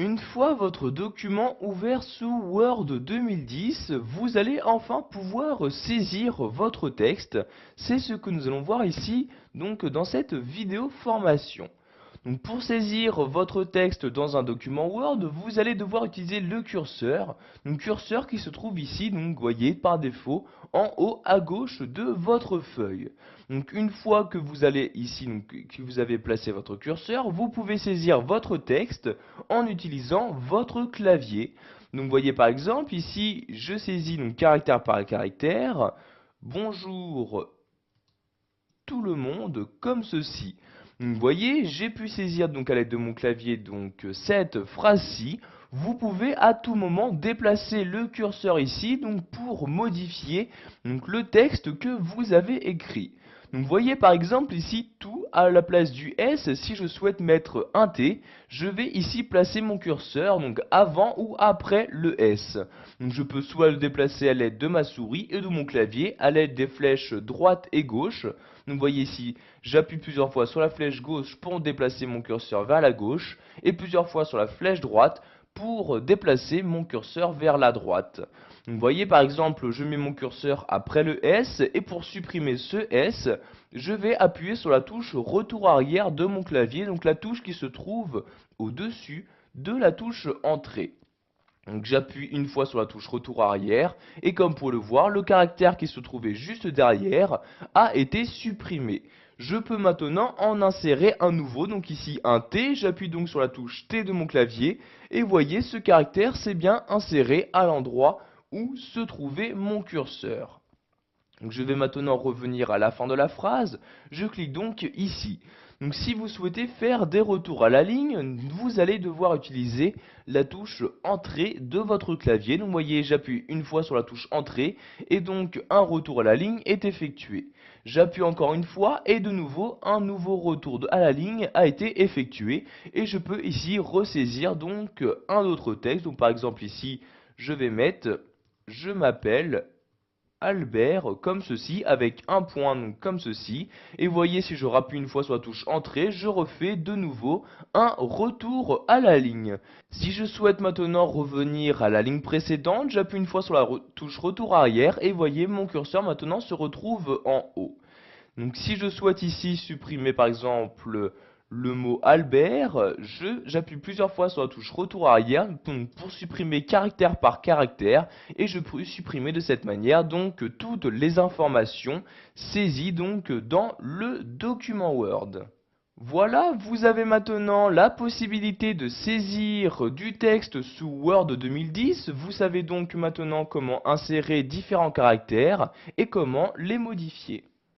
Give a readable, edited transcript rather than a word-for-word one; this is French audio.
Une fois votre document ouvert sous Word 2010, vous allez enfin pouvoir saisir votre texte. C'est ce que nous allons voir ici donc dans cette vidéo formation. Donc pour saisir votre texte dans un document Word, vous allez devoir utiliser le curseur. Donc curseur qui se trouve ici, donc vous voyez par défaut en haut à gauche de votre feuille. Donc une fois que vous allez ici, donc, que vous avez placé votre curseur, vous pouvez saisir votre texte en utilisant votre clavier. Donc vous voyez par exemple ici, je saisis donc caractère par caractère. Bonjour tout le monde comme ceci. Donc, vous voyez, j'ai pu saisir donc à l'aide de mon clavier donc cette phrase-ci. Vous pouvez à tout moment déplacer le curseur ici donc pour modifier donc le texte que vous avez écrit. Donc vous voyez par exemple ici tout à la place du S, si je souhaite mettre un T, je vais ici placer mon curseur donc avant ou après le S. Donc je peux soit le déplacer à l'aide de ma souris et de mon clavier, à l'aide des flèches droite et gauche. Donc vous voyez ici, j'appuie plusieurs fois sur la flèche gauche pour déplacer mon curseur vers la gauche et plusieurs fois sur la flèche droite pour déplacer mon curseur vers la droite. Donc, vous voyez par exemple, je mets mon curseur après le S et pour supprimer ce S, je vais appuyer sur la touche retour arrière de mon clavier, donc la touche qui se trouve au-dessus de la touche entrée. Donc j'appuie une fois sur la touche retour arrière et comme pour le voir, le caractère qui se trouvait juste derrière a été supprimé. Je peux maintenant en insérer un nouveau, donc ici un T, j'appuie donc sur la touche T de mon clavier et voyez ce caractère s'est bien inséré à l'endroit où se trouvait mon curseur. Donc je vais maintenant revenir à la fin de la phrase, je clique donc ici. Donc si vous souhaitez faire des retours à la ligne, vous allez devoir utiliser la touche entrée de votre clavier. Donc vous voyez, j'appuie une fois sur la touche entrée et donc un retour à la ligne est effectué. J'appuie encore une fois et de nouveau un nouveau retour à la ligne a été effectué et je peux ici ressaisir donc un autre texte. Donc par exemple ici, je vais mettre je m'appelle Albert comme ceci avec un point donc comme ceci et voyez si je rappuie une fois sur la touche entrée je refais de nouveau un retour à la ligne. Si je souhaite maintenant revenir à la ligne précédente j'appuie une fois sur la touche retour arrière et voyez mon curseur maintenant se retrouve en haut. Donc si je souhaite ici supprimer par exemple le mot Albert, j'appuie plusieurs fois sur la touche retour arrière donc pour supprimer caractère par caractère et je peux supprimer de cette manière donc toutes les informations saisies donc dans le document Word. Voilà, vous avez maintenant la possibilité de saisir du texte sous Word 2010. Vous savez donc maintenant comment insérer différents caractères et comment les modifier.